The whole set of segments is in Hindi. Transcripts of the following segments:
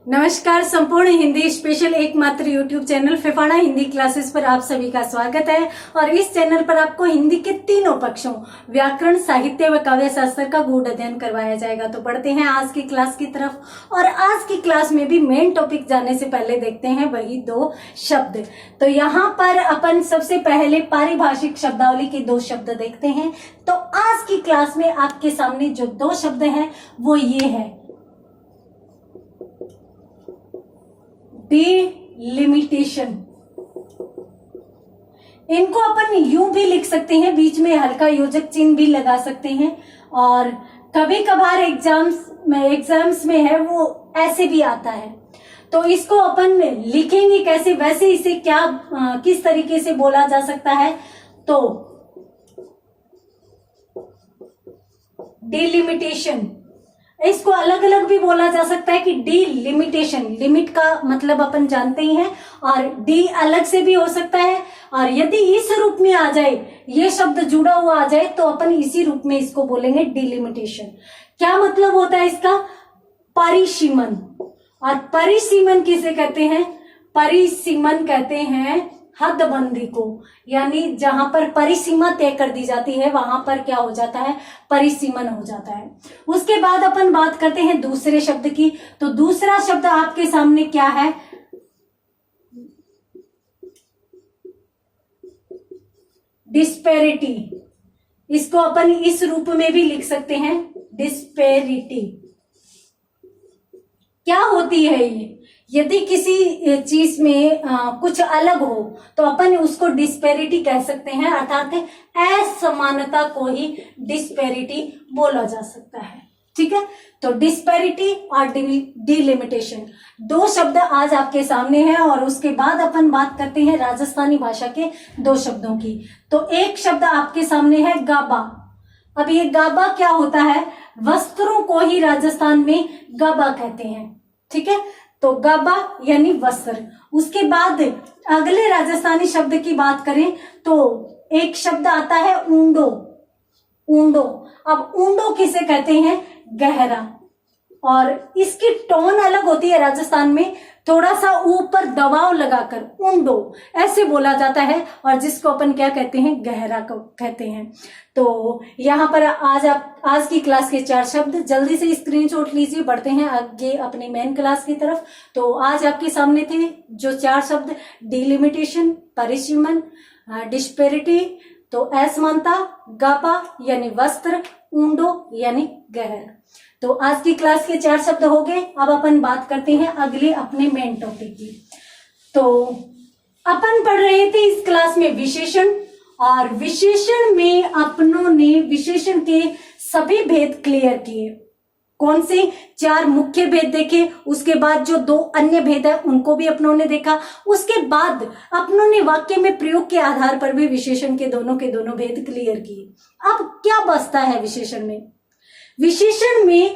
नमस्कार। संपूर्ण हिंदी स्पेशल एकमात्र YouTube channel Phefana Hindi classes पर आप सभी का स्वागत है। और इस चैनल पर आपको हिंदी के तीनों पक्षों व्याकरण, साहित्य व काव्य शास्त्र का गूढ़ अध्ययन करवाया जाएगा। तो बढ़ते हैं आज की क्लास की तरफ। और आज की क्लास में भी मेन टॉपिक जाने से पहले देखते हैं वही दो शब्द। तो यहाँ पर अपन सबसे पहले पारिभाषिक शब्दावली के दो शब्द देखते हैं। तो आज की क्लास में आपके सामने जो दो शब्द हैं वो ये है डिलिमिटेशन। इनको अपन यूं भी लिख सकते हैं, बीच में हल्का योजक चिन्ह भी लगा सकते हैं। और कभी कभार एग्जाम्स में है वो ऐसे भी आता है। तो इसको अपन लिखेंगे कैसे, वैसे इसे क्या किस तरीके से बोला जा सकता है। तो डिलिमिटेशन, इसको अलग अलग भी बोला जा सकता है कि डिलिमिटेशन, लिमिट का मतलब अपन जानते ही हैं, और डी अलग से भी हो सकता है। और यदि इस रूप में आ जाए, ये शब्द जुड़ा हुआ आ जाए, तो अपन इसी रूप में इसको बोलेंगे डिलिमिटेशन। क्या मतलब होता है इसका? परिसीमन। और परिसीमन किसे कहते हैं? परिसीमन कहते हैं हदबंदी को, यानी जहां पर परिसीमा तय कर दी जाती है वहां पर क्या हो जाता है? परिसीमन हो जाता है। उसके बाद अपन बात करते हैं दूसरे शब्द की। तो दूसरा शब्द आपके सामने क्या है? डिस्पेरिटी। इसको अपन इस रूप में भी लिख सकते हैं, डिस्पेरिटी। क्या होती है ये? यदि किसी चीज में कुछ अलग हो तो अपन उसको डिस्पेरिटी कह सकते हैं, अर्थात असमानता को ही डिस्पेरिटी बोला जा सकता है। ठीक है, तो डिस्पेरिटी और डिलिमिटेशन दो शब्द आज आपके सामने हैं। और उसके बाद अपन बात करते हैं राजस्थानी भाषा के दो शब्दों की। तो एक शब्द आपके सामने है गाबा। अब ये गाबा क्या होता है? वस्त्रों को ही राजस्थान में गाबा कहते हैं। ठीक है, तो गाबा यानी वस्त्र। उसके बाद अगले राजस्थानी शब्द की बात करें तो एक शब्द आता है ऊंडो। ऊंडो, अब ऊंडो किसे कहते हैं? गहरा। और इसकी टोन अलग होती है राजस्थान में, थोड़ा सा ऊपर दबाव लगाकर ऊंडो ऐसे बोला जाता है, और जिसको अपन क्या कहते हैं? गहरा को कहते हैं। तो यहाँ पर आज की क्लास के 4 शब्द जल्दी से स्क्रीनशॉट लीजिए। बढ़ते हैं आगे अपनी मेन क्लास की तरफ। तो आज आपके सामने थे जो 4 शब्द, डिलिमिटेशन, परिसीमन, डिस्पेरिटी, तो असमानता, गाबा यानी वस्त्र, ऊंडो यानी गहरा। तो आज की क्लास के 4 शब्द हो गए। अब अपन बात करते हैं अगले अपने मेन टॉपिक की। तो अपन पढ़ रहे थे इस क्लास में विशेषण, और विशेषण में अपनों ने विशेषण के सभी भेद क्लियर किए। कौन से? 4 मुख्य भेद देखे, उसके बाद जो 2 अन्य भेद है उनको भी अपनों ने देखा। उसके बाद अपनों ने वाक्य में प्रयोग के आधार पर भी विशेषण के दोनों भेद क्लियर किए। अब क्या बचता है विशेषण में? विशेषण में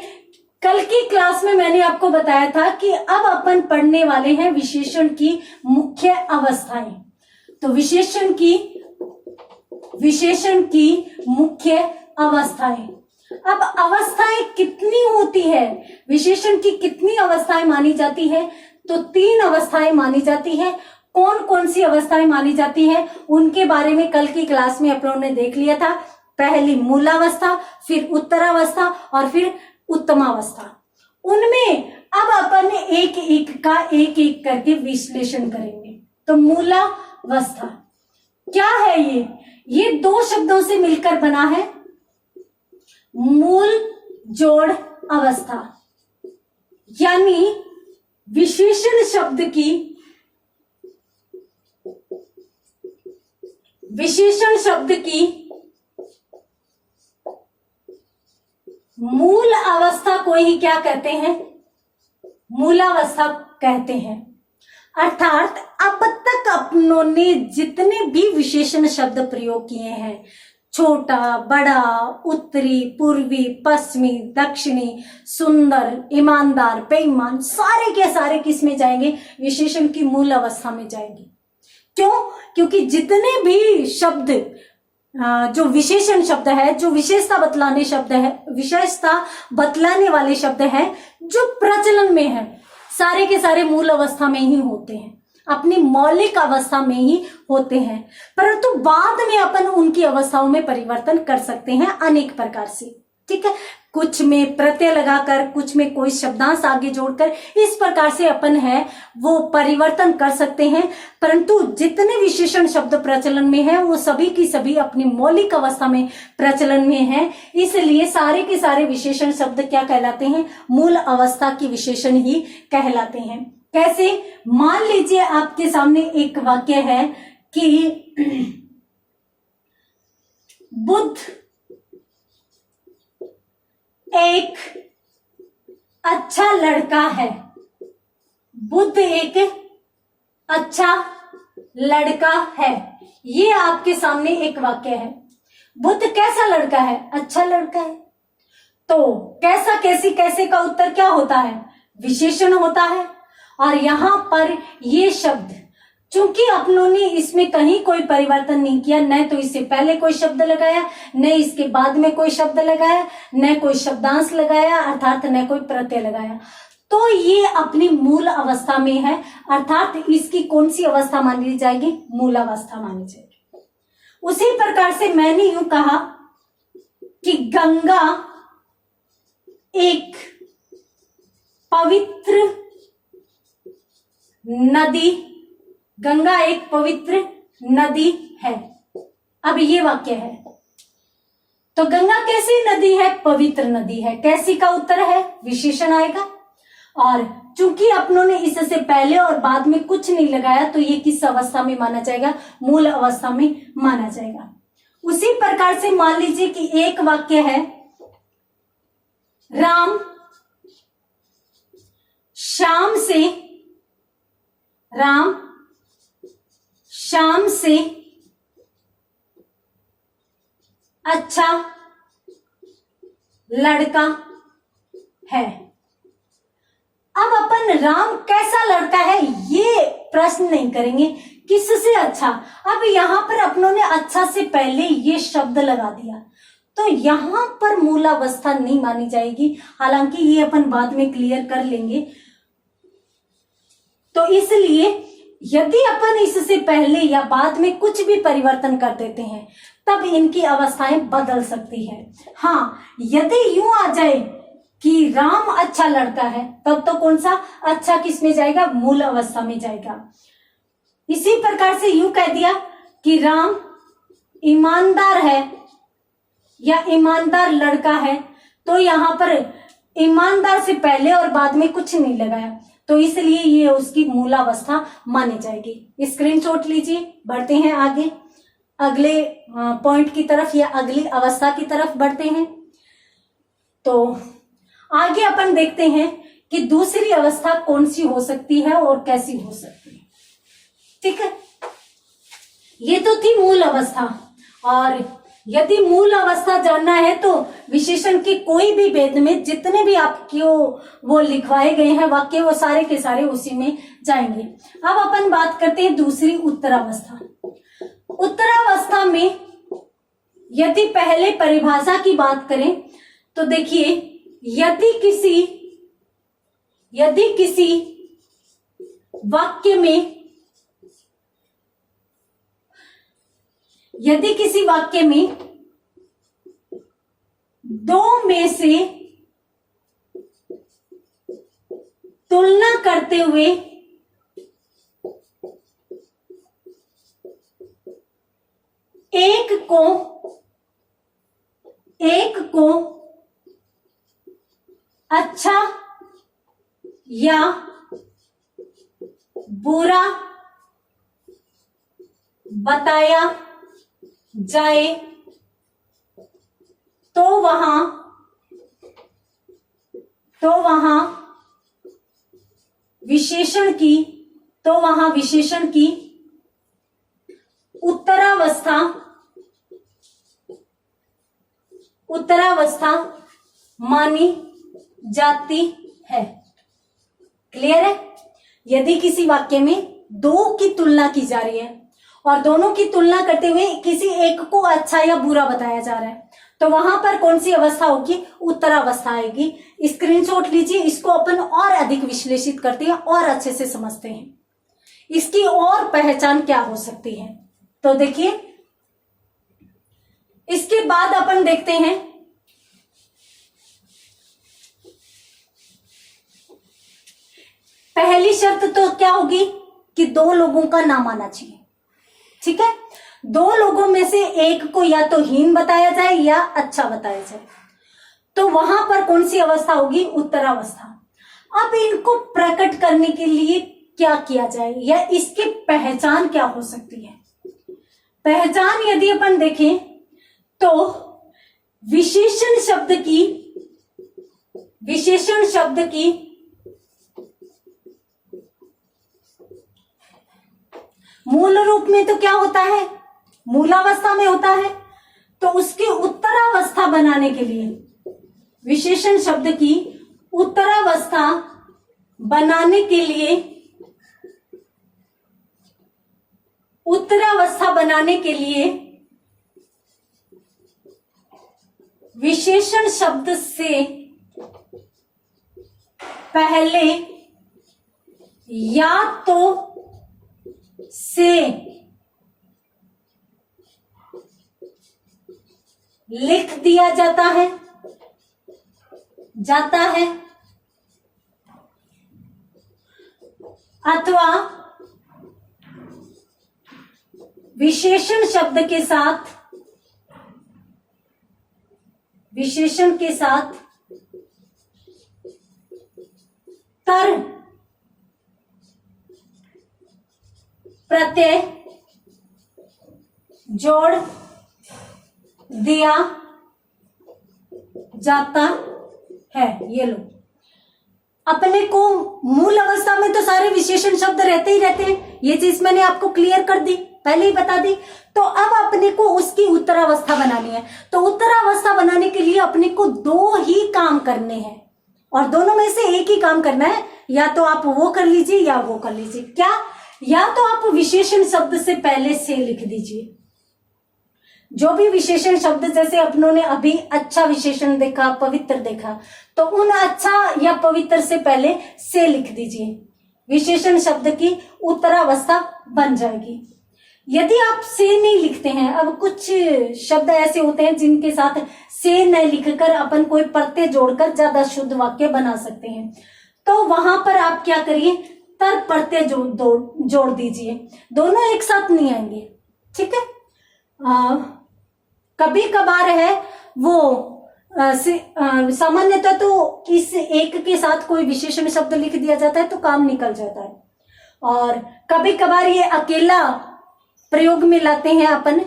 कल की क्लास में मैंने आपको बताया था कि अब अपन पढ़ने वाले हैं विशेषण की मुख्य अवस्थाएं। तो विशेषण की मुख्य अवस्थाएं। अब अवस्थाएं कितनी होती है? विशेषण की कितनी अवस्थाएं मानी जाती है? तो 3 अवस्थाएं मानी जाती है। कौन कौन सी अवस्थाएं मानी जाती है उनके बारे में कल की क्लास में अपन ने देख लिया था। पहली मूलावस्था, फिर उत्तरावस्था और फिर उत्तमावस्था। उनमें अब अपन एक एक करके विश्लेषण करेंगे। तो मूलावस्था क्या है? ये 2 शब्दों से मिलकर बना है, मूल जोड़ अवस्था। यानी विशेषण शब्द की मूल अवस्था को ही क्या कहते हैं? मूलावस्था कहते हैं। अर्थात अब तक अपनों ने जितने भी विशेषण शब्द प्रयोग किए हैं, छोटा, बड़ा, उत्तरी, पूर्वी, पश्चिमी, दक्षिणी, सुंदर, ईमानदार, बेईमान, सारे के सारे किस में जाएंगे? विशेषण की मूल अवस्था में जाएंगे। क्यों? क्योंकि जितने भी शब्द जो विशेषण शब्द है, जो विशेषता बतलाने वाले शब्द है, जो प्रचलन में है, सारे के सारे मूल अवस्था में ही होते हैं, अपनी मौलिक अवस्था में ही होते हैं, परंतु बाद में अपन उनकी अवस्थाओं में परिवर्तन कर सकते हैं अनेक प्रकार से। ठीक है, कुछ में प्रत्यय लगाकर, कुछ में कोई शब्दांश आगे जोड़कर, इस प्रकार से अपन है वो परिवर्तन कर सकते हैं। परंतु जितने विशेषण शब्द प्रचलन में है वो सभी की सभी अपनी मौलिक अवस्था में प्रचलन में है, इसलिए सारे के सारे विशेषण शब्द क्या कहलाते हैं? मूल अवस्था की विशेषण ही कहलाते हैं। कैसे? मान लीजिए आपके सामने एक वाक्य है कि बुद्ध एक अच्छा लड़का है। बुद्ध एक अच्छा लड़का है, ये आपके सामने एक वाक्य है। बुद्ध कैसा लड़का है? अच्छा लड़का है। तो कैसा, कैसी, कैसे का उत्तर क्या होता है? विशेषण होता है। और यहां पर ये शब्द, चूंकि अपनों ने इसमें कहीं कोई परिवर्तन नहीं किया, न तो इससे पहले कोई शब्द लगाया, न इसके बाद में कोई शब्द लगाया, न कोई शब्दांश लगाया, अर्थात न कोई प्रत्यय लगाया, तो ये अपनी मूल अवस्था में है। अर्थात इसकी कौन सी अवस्था मानी जाएगी? मूल अवस्था मानी जाएगी। उसी प्रकार से मैंने यूं कहा कि गंगा एक पवित्र नदी, गंगा एक पवित्र नदी है। अब ये वाक्य है, तो गंगा कैसी नदी है? पवित्र नदी है। कैसी का उत्तर है? विशेषण आएगा। और चूंकि अपनों ने इससे पहले और बाद में कुछ नहीं लगाया, तो ये किस अवस्था में माना जाएगा? मूल अवस्था में माना जाएगा। उसी प्रकार से मान लीजिए कि एक वाक्य है, राम शाम से अच्छा लड़का है। अब अपन राम कैसा लड़का है ये प्रश्न नहीं करेंगे, किससे अच्छा। अब यहां पर अपनों ने अच्छा से पहले ये शब्द लगा दिया, तो यहां पर मूलावस्था नहीं मानी जाएगी। हालांकि ये अपन बाद में क्लियर कर लेंगे। तो इसलिए यदि अपन इससे पहले या बाद में कुछ भी परिवर्तन कर देते हैं, तब इनकी अवस्थाएं बदल सकती है। हाँ, यदि यूं आ जाए कि राम अच्छा लड़का है, तब तो कौन सा अच्छा किस में जाएगा? मूल अवस्था में जाएगा। इसी प्रकार से यूं कह दिया कि राम ईमानदार है या ईमानदार लड़का है, तो यहां पर ईमानदार से पहले और बाद में कुछ नहीं लगाया, तो इसलिए ये उसकी मूलावस्था मानी जाएगी। स्क्रीनशॉट लीजिए, बढ़ते हैं आगे अगले पॉइंट की तरफ या अगली अवस्था की तरफ बढ़ते हैं। तो आगे अपन देखते हैं कि दूसरी अवस्था कौन सी हो सकती है और कैसी हो सकती है। ठीक है, ये तो थी मूल अवस्था। और यदि मूल अवस्था जानना है तो विशेषण के कोई भी भेद में जितने भी आपको वो लिखवाए गए हैं वाक्य, वो सारे के सारे उसी में जाएंगे। अब अपन बात करते हैं दूसरी उत्तरावस्था। उत्तरावस्था में यदि पहले परिभाषा की बात करें तो देखिए, यदि किसी वाक्य में दो में से तुलना करते हुए एक को अच्छा या बुरा बताया जाए, तो वहां विशेषण की उत्तरावस्था मानी जाती है। क्लियर है? यदि किसी वाक्य में दो की तुलना की जा रही है और दोनों की तुलना करते हुए किसी एक को अच्छा या बुरा बताया जा रहा है, तो वहां पर कौन सी अवस्था होगी? उत्तरावस्था आएगी। स्क्रीनशॉट लीजिए, इसको अपन और अधिक विश्लेषित करते हैं और अच्छे से समझते हैं इसकी और पहचान क्या हो सकती है। तो देखिए, इसके बाद अपन देखते हैं पहली शर्त तो क्या होगी कि दो लोगों का नाम आना चाहिए। ठीक है, दो लोगों में से एक को या तो हीन बताया जाए या अच्छा बताया जाए। तो वहां पर कौन सी अवस्था होगी? उत्तरावस्था। अब इनको प्रकट करने के लिए क्या किया जाए या इसकी पहचान क्या हो सकती है? पहचान यदि अपन देखें तो विशेषण शब्द की मूल रूप में तो क्या होता है? मूलावस्था में होता है। तो उसकी उत्तरावस्था बनाने के लिए, विशेषण शब्द की उत्तरावस्था बनाने के लिए, विशेषण शब्द से पहले या तो से लिख दिया जाता है अथवा विशेषण के साथ तर प्रत्यय जोड़ दिया जाता है। ये लो, अपने को मूल अवस्था में तो सारे विशेषण शब्द रहते ही रहते हैं, ये चीज मैंने आपको क्लियर कर दी, पहले ही बता दी। तो अब अपने को उसकी उत्तरावस्था बनानी है। तो उत्तरावस्था बनाने के लिए अपने को दो ही काम करने हैं और दोनों में से एक ही काम करना है। या तो आप वो कर लीजिए या वो कर लीजिए। क्या? या तो आप विशेषण शब्द से पहले से लिख दीजिए, जो भी विशेषण शब्द, जैसे अपनों ने अभी अच्छा विशेषण देखा, पवित्र देखा, तो उन अच्छा या पवित्र से पहले से लिख दीजिए, विशेषण शब्द की उत्तरावस्था बन जाएगी। यदि आप से नहीं लिखते हैं, अब कुछ शब्द ऐसे होते हैं जिनके साथ से न लिखकर अपन कोई प्रत्यय जोड़कर ज्यादा शुद्ध वाक्य बना सकते हैं, तो वहां पर आप क्या करिए? तर प्रत्यय जोड़ दीजिए। दोनों एक साथ नहीं आएंगे। ठीक है, कभी कभार है वो सामान्यतः तो इस एक के साथ कोई विशेषण शब्द लिख दिया जाता है तो काम निकल जाता है, और कभी कभार ये अकेला प्रयोग में लाते हैं अपन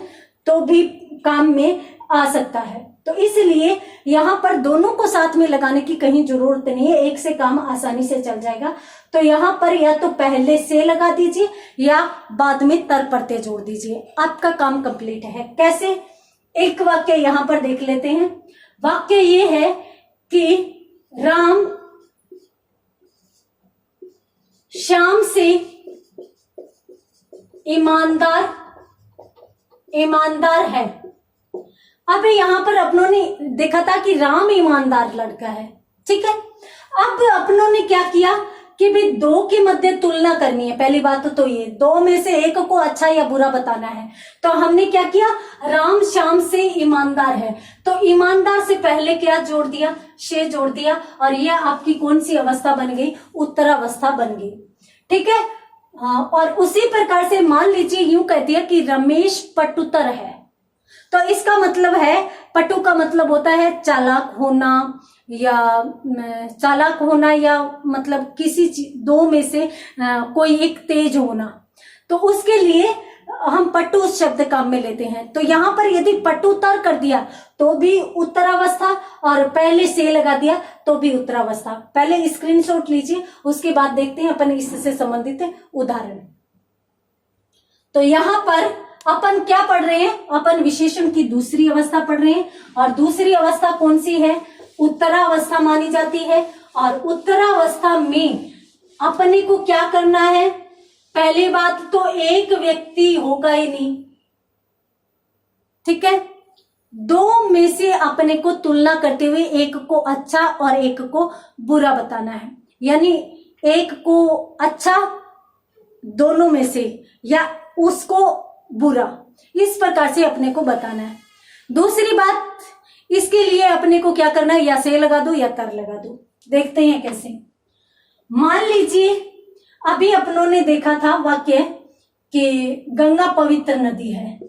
तो भी काम में आ सकता है। तो इसलिए यहां पर दोनों को साथ में लगाने की कहीं जरूरत नहीं है, एक से काम आसानी से चल जाएगा। तो यहां पर या तो पहले से लगा दीजिए या बाद में तर प्रत्यय जोड़ दीजिए, आपका काम कंप्लीट है। कैसे? एक वाक्य यहां पर देख लेते हैं। वाक्य ये है कि राम श्याम से ईमानदार है। अब यहां पर अपनों ने देखा था कि राम ईमानदार लड़का है। ठीक है, अब अपनों ने क्या किया कि भाई दो के मध्य तुलना करनी है। पहली बात तो ये दो में से एक को अच्छा या बुरा बताना है, तो हमने क्या किया? राम श्याम से ईमानदार है, तो ईमानदार से पहले क्या जोड़ दिया? से जोड़ दिया, और यह आपकी कौन सी अवस्था बन गई? उत्तरावस्था बन गई। ठीक है, हाँ, और उसी प्रकार से मान लीजिए यूं कह दिया कि रमेश पटुतर है, तो इसका मतलब है, पटु का मतलब होता है चालाक होना या मतलब किसी दो में से कोई एक तेज होना। तो उसके लिए हम पटु शब्द काम में लेते हैं। तो यहां पर यदि पटुतर कर दिया तो भी उत्तरावस्था, और पहले से लगा दिया तो भी उत्तरावस्था। पहले स्क्रीनशॉट लीजिए, उसके बाद देखते हैं अपन इससे संबंधित उदाहरण। तो यहां पर अपन क्या पढ़ रहे हैं? अपन विशेषण की दूसरी अवस्था पढ़ रहे हैं, और दूसरी अवस्था कौन सी है? उत्तरावस्था मानी जाती है। और उत्तरावस्था में अपने को क्या करना है? पहली बात तो एक व्यक्ति होगा ही नहीं। ठीक है, दो में से अपने को तुलना करते हुए एक को अच्छा और एक को बुरा बताना है, यानी एक को अच्छा दोनों में से या उसको बुरा, इस प्रकार से अपने को बताना है। दूसरी बात, इसके लिए अपने को क्या करना है, या से लगा दो या तर लगा दो। देखते हैं कैसे। मान लीजिए अभी अपनों ने देखा था वाक्य कि गंगा पवित्र नदी है,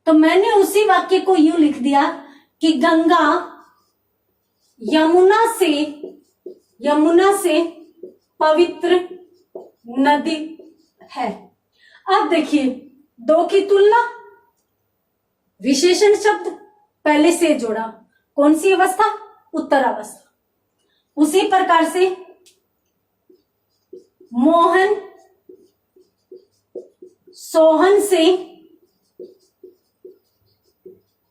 तो मैंने उसी वाक्य को यूं लिख दिया कि गंगा यमुना से पवित्र नदी है। अब देखिए, दो की तुलना, विशेषण शब्द पहले से जोड़ा, कौन सी अवस्था, उत्तरावस्था। उसी प्रकार से मोहन सोहन से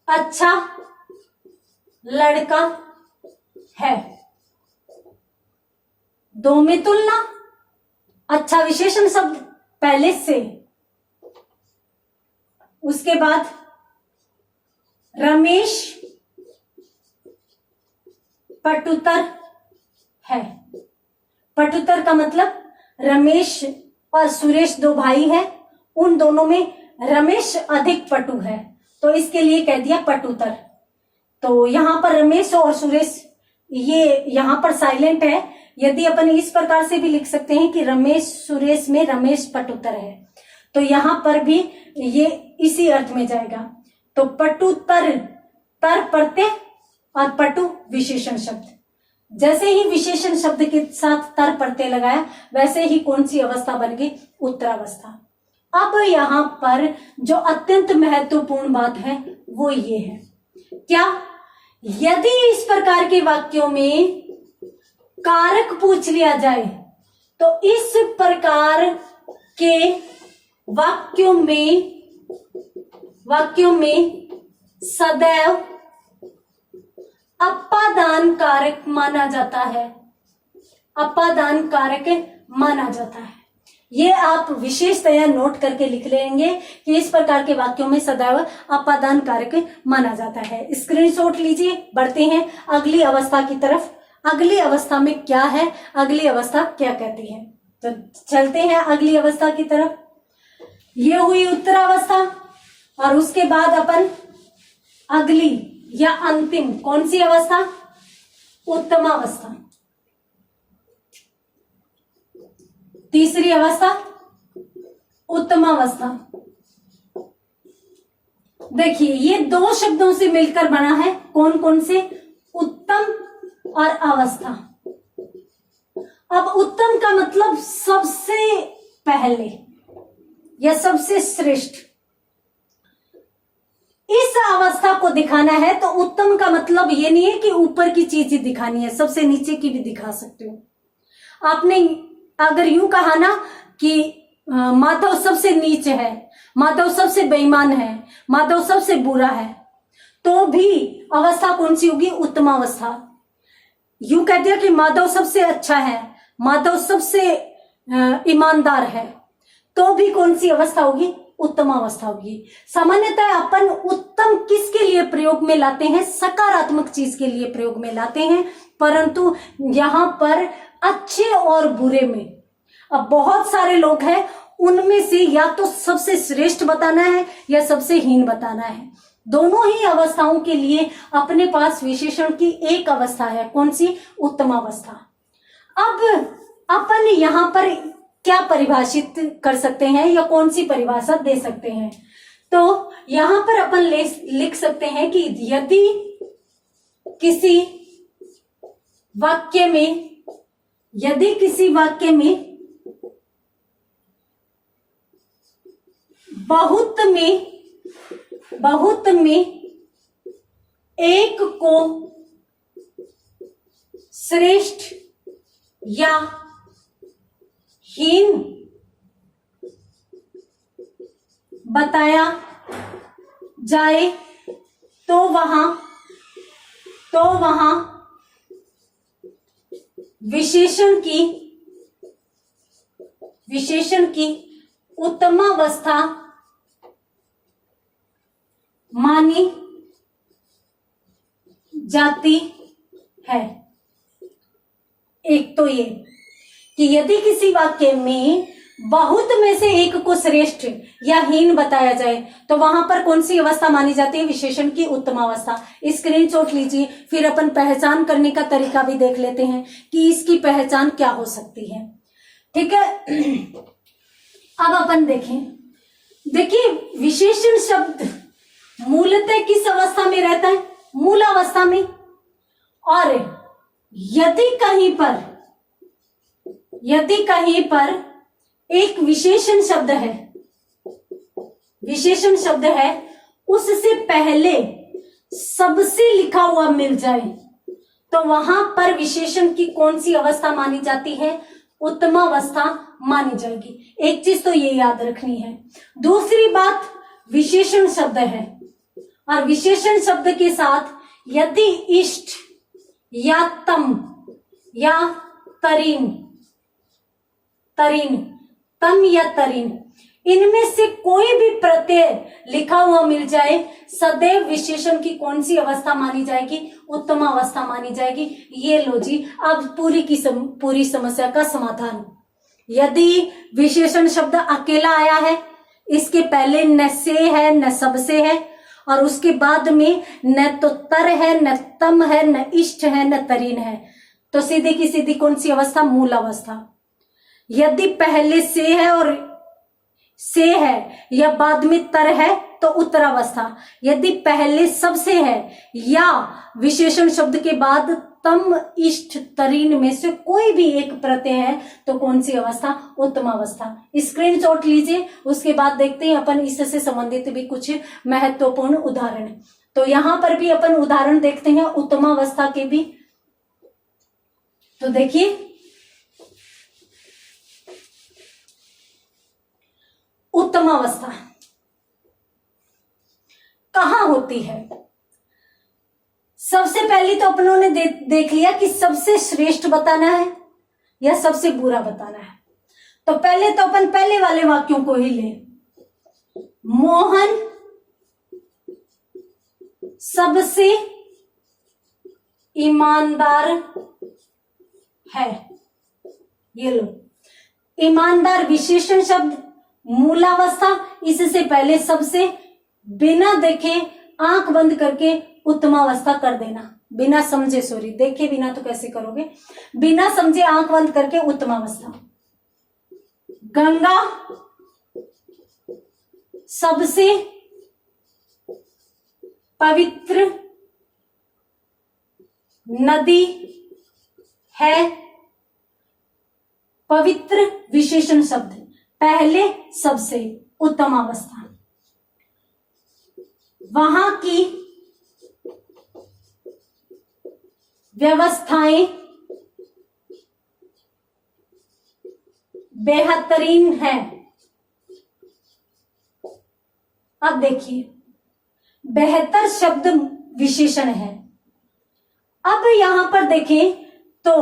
अच्छा लड़का है, दो में तुलना, अच्छा विशेषण शब्द पहले से। उसके बाद रमेश पटुतर है। पटुतर का मतलब रमेश और सुरेश दो भाई हैं, उन दोनों में रमेश अधिक पटु है, तो इसके लिए कह दिया पटुतर। तो यहां पर रमेश और सुरेश ये यहां पर साइलेंट है। यदि अपन इस प्रकार से भी लिख सकते हैं कि रमेश सुरेश में रमेश पटुतर है, तो यहां पर भी ये इसी अर्थ में जाएगा। तो पटुतर, तर प्रत्यय और पटु विशेषण शब्द। जैसे ही विशेषण शब्द के साथ तर प्रत्यय लगाया, वैसे ही कौन सी अवस्था बन गई, उत्तरावस्था। अब यहां पर जो अत्यंत महत्वपूर्ण बात है वो ये है, क्या, यदि इस प्रकार के वाक्यों में कारक पूछ लिया जाए तो इस प्रकार के वाक्यों में सदैव अपादान कारक माना जाता है, अपादान कारक माना जाता है। ये आप विशेषतया नोट करके लिख लेंगे कि इस प्रकार के वाक्यों में सदैव अपादान कारक माना जाता है। स्क्रीनशॉट लीजिए, बढ़ते हैं अगली अवस्था की तरफ। अगली अवस्था में क्या है, अगली अवस्था क्या कहती है, तो चलते हैं अगली अवस्था की तरफ। ये हुई उत्तरावस्था, और उसके बाद अपन अगली या अंतिम कौन सी अवस्था, उत्तमावस्था। तीसरी अवस्था उत्तमावस्था। देखिए, ये दो शब्दों से मिलकर बना है, कौन कौन से, उत्तम और अवस्था। अब उत्तम का मतलब सबसे पहले या सबसे श्रेष्ठ, इस अवस्था को दिखाना है। तो उत्तम का मतलब ये नहीं है कि ऊपर की चीज ही दिखानी है, सबसे नीचे की भी दिखा सकते हो। आपने अगर यूं कहा ना कि माधव सबसे नीचे है, माधव सबसे बेईमान है, माधव सबसे बुरा है, तो भी अवस्था कौन सी होगी, उत्तमावस्था। यूं कह दिया कि माधव सबसे अच्छा है, माधव सबसे ईमानदार है, तो भी कौन सी अवस्था होगी, उत्तमावस्था होगी। सामान्यतः अपन उत्तम किसके लिए प्रयोग में लाते हैं, सकारात्मक चीज के लिए प्रयोग में लाते हैं, परंतु यहां पर अच्छे और बुरे में अब बहुत सारे लोग हैं, उनमें से या तो सबसे श्रेष्ठ बताना है या सबसे हीन बताना है। दोनों ही अवस्थाओं के लिए अपने पास विशेषण की एक अवस्था है, कौन सी, उत्तमावस्था। अब अपन यहां पर क्या परिभाषित कर सकते हैं या कौन सी परिभाषा दे सकते हैं, तो यहां पर अपन लिख सकते हैं कि यदि किसी वाक्य में बहुत में एक को श्रेष्ठ या हीन बताया जाए तो वहां विशेषण की उत्तमावस्था मानी जाती है। एक तो ये कि यदि किसी वाक्य में बहुत में से एक को श्रेष्ठ या हीन बताया जाए तो वहां पर कौन सी अवस्था मानी जाती है? विशेषण की उत्तम अवस्था। स्क्रीनशॉट लीजिए, फिर अपन पहचान करने का तरीका भी देख लेते हैं कि इसकी पहचान क्या हो सकती है। ठीक है, अब अपन देखें। देखिए, विशेषण शब्द मूलतः किस अवस्था में रहता है? मूल अवस्था में। और यदि कहीं पर एक विशेषण शब्द है, उससे पहले सबसे लिखा हुआ मिल जाए तो वहां पर विशेषण की कौन सी अवस्था मानी जाती है? उत्तम अवस्था मानी जाएगी। एक चीज तो ये याद रखनी है। दूसरी बात, विशेषण शब्द है और विशेषण शब्द के साथ यदि इष्ट या तम या तम या तरीन, इनमें से कोई भी प्रत्यय लिखा हुआ मिल जाए, सदैव विशेषण की कौन सी अवस्था मानी जाएगी? उत्तम अवस्था मानी जाएगी। ये लो जी, अब पूरी समस्या का समाधान। यदि विशेषण शब्द अकेला आया है, इसके पहले न से है न सब से है, और उसके बाद में न तो तर है न तम है न इष्ट है न तरीन है, तो सीधी की सीधी कौन सी अवस्था? मूल अवस्था। यदि पहले से है या बाद में तर है तो उत्तरावस्था। यदि पहले सब से है या विशेषण शब्द के बाद तम इष्ट तरीन में से कोई भी एक प्रत्यय है तो कौन सी अवस्था? उत्तम अवस्था। स्क्रीनशॉट लीजिए, उसके बाद देखते हैं अपन इससे संबंधित भी कुछ महत्वपूर्ण उदाहरण। तो यहां पर भी अपन उदाहरण देखते हैं उत्तम अवस्था के भी। तो देखिए, उत्तम अवस्था कहां होती है? सबसे पहले तो अपनों ने देख लिया कि सबसे श्रेष्ठ बताना है या सबसे बुरा बताना है। तो पहले तो अपन पहले वाले वाक्यों को ही ले। मोहन सबसे ईमानदार है। ये लो, ईमानदार विशेषण शब्द, मूलावस्था, इससे पहले सबसे, बिना देखे आंख बंद करके उत्तमावस्था कर देना। बिना समझे, सॉरी, देखे बिना तो कैसे करोगे? बिना समझे आंख बंद करके उत्तमावस्था। गंगा सबसे पवित्र नदी है। पवित्र विशेषण शब्द, पहले सबसे, उत्तम अवस्था। वहां की व्यवस्थाएं बेहतरीन है। अब देखिए, बेहतर शब्द विशेषण है। अब यहां पर देखें तो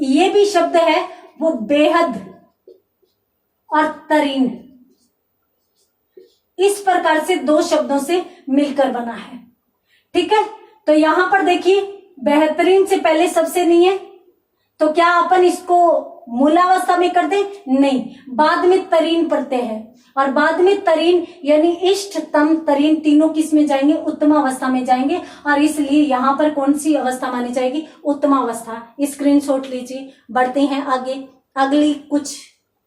ये भी शब्द है वो बेहद और तरीन, इस प्रकार से दो शब्दों से मिलकर बना है। ठीक है, तो यहां पर देखिए बेहतरीन से पहले सबसे नहीं है, तो क्या अपन इसको मूलावस्था में कर दे? नहीं, बाद में तरीन पढ़ते हैं, और बाद में तरीन यानी इष्ट तम तरीन तीनों किस में जाएंगे? उत्तम अवस्था में जाएंगे, और इसलिए यहां पर कौन सी अवस्था मानी जाएगी? उत्तम अवस्था। स्क्रीनशॉट लीजिए, बढ़ते हैं आगे, अगली कुछ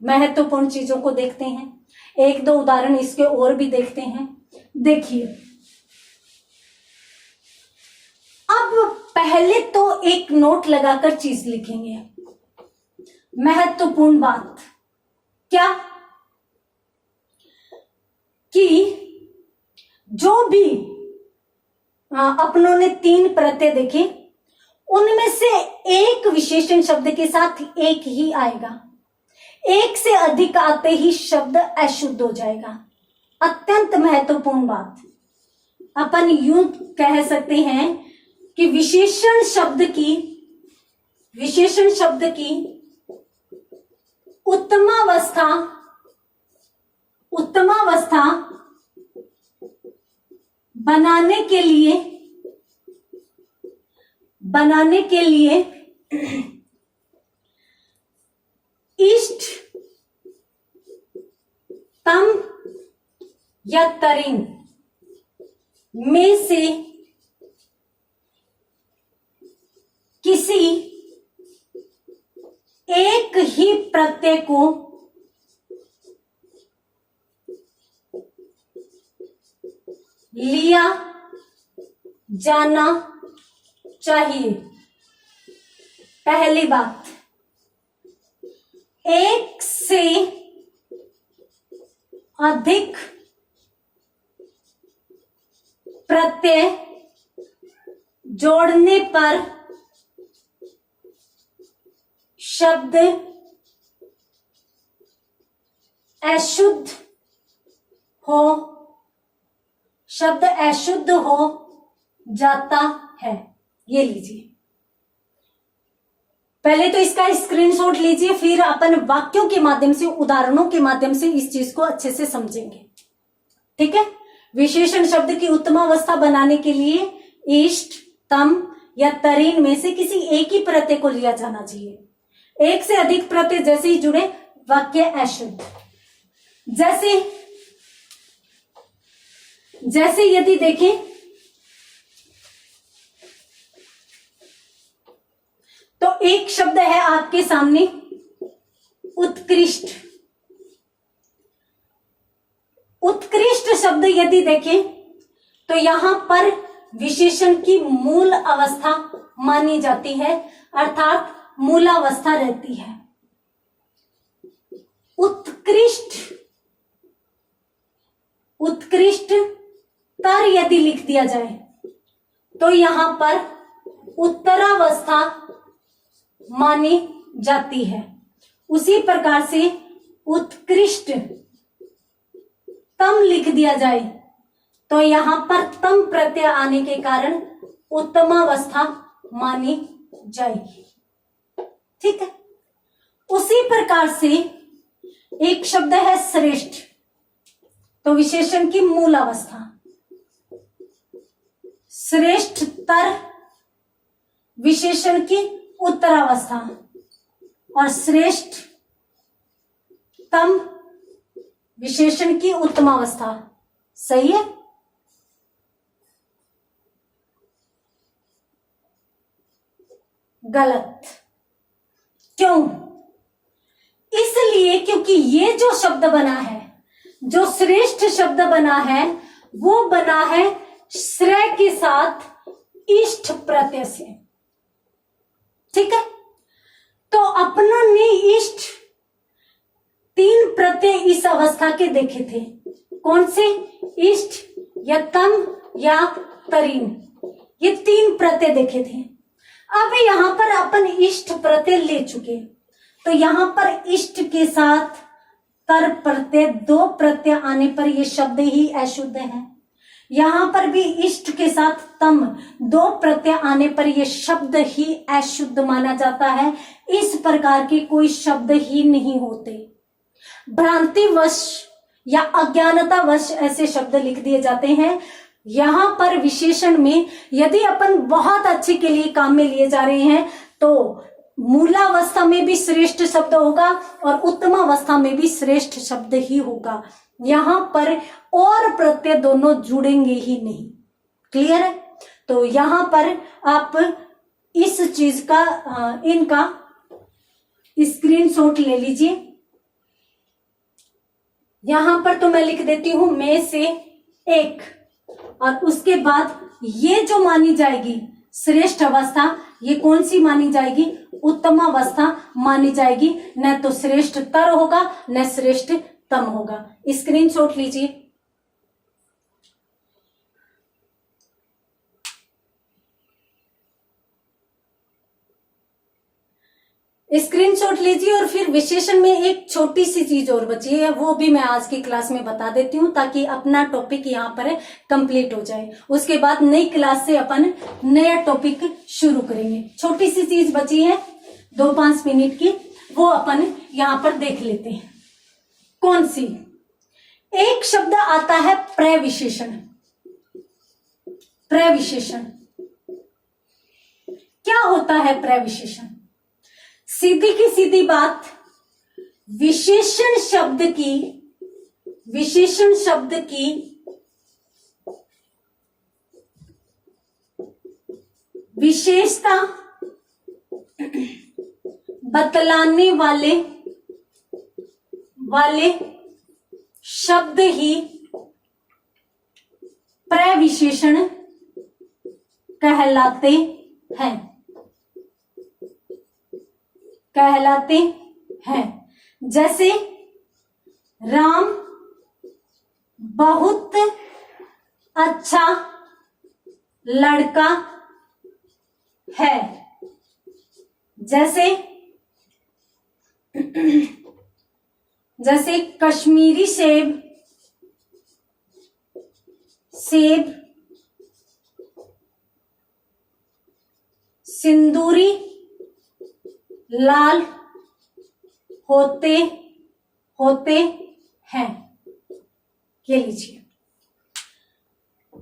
महत्वपूर्ण चीजों को देखते हैं। एक दो उदाहरण इसके और भी देखते हैं। देखिए, अब पहले तो एक नोट लगाकर चीज लिखेंगे। महत्वपूर्ण बात क्या? कि जो भी अपनों ने तीन प्रत्यय देखे, उनमें से एक विशेषण शब्द के साथ एक ही आएगा। एक से अधिक आते ही शब्द अशुद्ध हो जाएगा। अत्यंत महत्वपूर्ण बात। अपन यूं कह सकते हैं कि विशेषण शब्द की उत्तमावस्था बनाने के लिए बनाने के लिए इष्ट तम या तरीन में से किसी एक ही प्रत्यय को लिया जाना चाहिए। पहली बात, एक से अधिक प्रत्यय जोड़ने पर शब्द अशुद्ध हो जाता है। ये लीजिए, पहले तो इसका स्क्रीनशॉट लीजिए, फिर अपन वाक्यों के माध्यम से, उदाहरणों के माध्यम से इस चीज को अच्छे से समझेंगे। ठीक है। विशेषण शब्द की उत्तमावस्था बनाने के लिए इष्ट तम या तरीन में से किसी एक ही प्रत्यय को लिया जाना चाहिए। एक से अधिक प्रत्यय जैसे ही जुड़े वाक्य अशुद्ध। जैसे यदि देखें तो एक शब्द है आपके सामने उत्कृष्ट। उत्कृष्ट शब्द यदि देखें तो यहां पर विशेषण की मूल अवस्था मानी जाती है, अर्थात मूलावस्था रहती है। उत्कृष्ट तर यदि लिख दिया जाए तो यहां पर उत्तरावस्था मानी जाती है। उसी प्रकार से उत्कृष्ट तम लिख दिया जाए तो यहां पर तम प्रत्यय आने के कारण उत्तमावस्था मानी जाएगी। ठीक है। उसी प्रकार से एक शब्द है श्रेष्ठ, तो विशेषण की मूल अवस्था श्रेष्ठतर, विशेषण की उत्तरावस्था, और श्रेष्ठ तम विशेषण की उत्तमावस्था। सही है। गलत। क्यों? इसलिए क्योंकि ये जो शब्द बना है, जो श्रेष्ठ शब्द बना है, वो बना है श्रेय के साथ इष्ट प्रत्यय से। ठीक है। तो अपनों ने इष्ट 3 प्रत्यय इस अवस्था के देखे थे। कौन से? इष्ट या तम या तरीन, ये 3 प्रत्यय देखे थे। अब यहां पर अपन इष्ट प्रत्यय ले चुके, तो यहां पर इष्ट के साथ तर प्रत्यय 2 प्रत्यय आने पर यह शब्द ही अशुद्ध है। यहां पर भी इष्ट के साथ तम 2 प्रत्यय आने पर यह शब्द ही अशुद्ध माना जाता है। इस प्रकार के कोई शब्द ही नहीं होते। भ्रांतिवश या अज्ञानतावश ऐसे शब्द लिख दिए जाते हैं। यहां पर विशेषण में यदि अपन बहुत अच्छे के लिए काम में लिए जा रहे हैं तो मूलावस्था में भी श्रेष्ठ शब्द होगा और उत्तमावस्था में भी श्रेष्ठ शब्द ही होगा। यहां पर और प्रत्यय दोनों जुड़ेंगे ही नहीं। क्लियर है? तो यहां पर आप इस चीज का इनका स्क्रीनशॉट ले लीजिए। यहां पर तो मैं लिख देती हूं में से एक, और उसके बाद ये जो मानी जाएगी श्रेष्ठ अवस्था, ये कौन सी मानी जाएगी? उत्तम अवस्था मानी जाएगी। न तो श्रेष्ठ तर होगा न श्रेष्ठ तम होगा। स्क्रीनशॉट लीजिए। स्क्रीनशॉट लीजिए। और फिर विशेषण में एक छोटी सी चीज और बची है, वो भी मैं आज की क्लास में बता देती हूँ ताकि अपना टॉपिक यहाँ पर कंप्लीट हो जाए। उसके बाद नई क्लास से अपन नया टॉपिक शुरू करेंगे। छोटी सी चीज बची है 2-5 मिनट की, वो अपन यहाँ पर देख लेते हैं। कौन सी? एक शब्द आता है प्रविशेषण। प्रविशेषण क्या होता है प्रविशेषण? सीधी की सीधी बात, विशेषण शब्द की विशेषता बतलाने वाले शब्द ही प्रविशेषण कहलाते हैं। जैसे राम बहुत अच्छा लड़का है। जैसे कश्मीरी सेब सिंदूरी लाल होते हैं। ये लीजिए,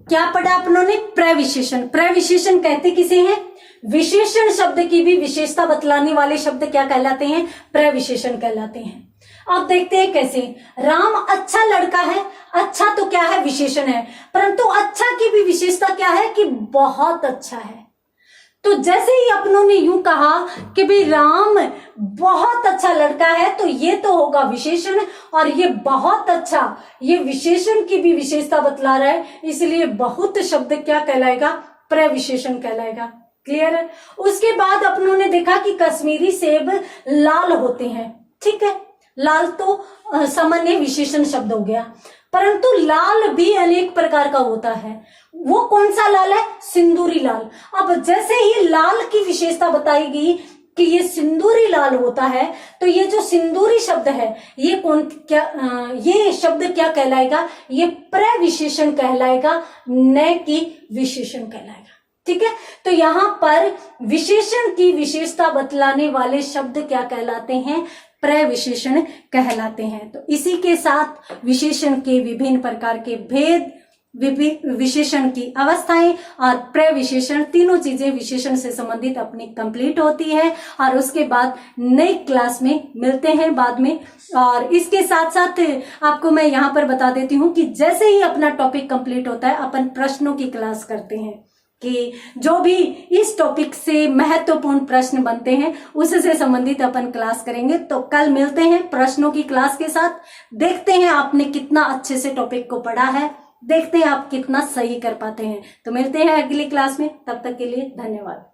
क्या पढ़ा आप लोगों ने? प्रविशेषण। प्रविशेषण कहते किसे हैं? विशेषण शब्द की भी विशेषता बतलाने वाले शब्द क्या कहलाते हैं? प्रविशेषण कहलाते हैं। अब देखते हैं कैसे। राम अच्छा लड़का है, अच्छा तो क्या है? विशेषण है, परंतु अच्छा की भी विशेषता क्या है? कि बहुत अच्छा है। तो जैसे ही अपनों ने यूं कहा कि भाई राम बहुत अच्छा लड़का है, तो ये तो होगा विशेषण, और ये बहुत अच्छा, ये विशेषण की भी विशेषता बतला रहा है, इसलिए बहुत शब्द क्या कहलाएगा? प्रविशेषण कहलाएगा। क्लियर है? उसके बाद अपनों ने देखा कि कश्मीरी सेब लाल होते हैं। ठीक है, लाल तो सामान्य विशेषण शब्द हो गया, परंतु लाल भी अनेक प्रकार का होता है। वो कौन सा लाल है? सिंदूरी लाल। अब जैसे ही लाल की विशेषता बताई गई कि ये सिंदूरी लाल होता है, तो ये जो सिंदूरी शब्द है, ये ये शब्द क्या कहलाएगा? ये प्रविशेषण कहलाएगा, न कि विशेषण कहलाएगा। ठीक है, तो यहां पर विशेषण की विशेषता बतलाने वाले शब्द क्या कहलाते हैं? प्रविशेषण कहलाते हैं। तो इसी के साथ विशेषण के विभिन्न प्रकार के भेद, विशेषण की अवस्थाएं और प्रविशेषण, तीनों चीजें विशेषण से संबंधित अपनी कंप्लीट होती है, और उसके बाद नई क्लास में मिलते हैं बाद में। और इसके साथ साथ आपको मैं यहाँ पर बता देती हूँ कि जैसे ही अपना टॉपिक कंप्लीट होता है, अपन प्रश्नों की क्लास करते हैं कि जो भी इस टॉपिक से महत्वपूर्ण प्रश्न बनते हैं उससे संबंधित अपन क्लास करेंगे। तो कल मिलते हैं प्रश्नों की क्लास के साथ। देखते हैं आपने कितना अच्छे से टॉपिक को पढ़ा है, देखते हैं आप कितना सही कर पाते हैं। तो मिलते हैं अगली क्लास में, तब तक के लिए धन्यवाद।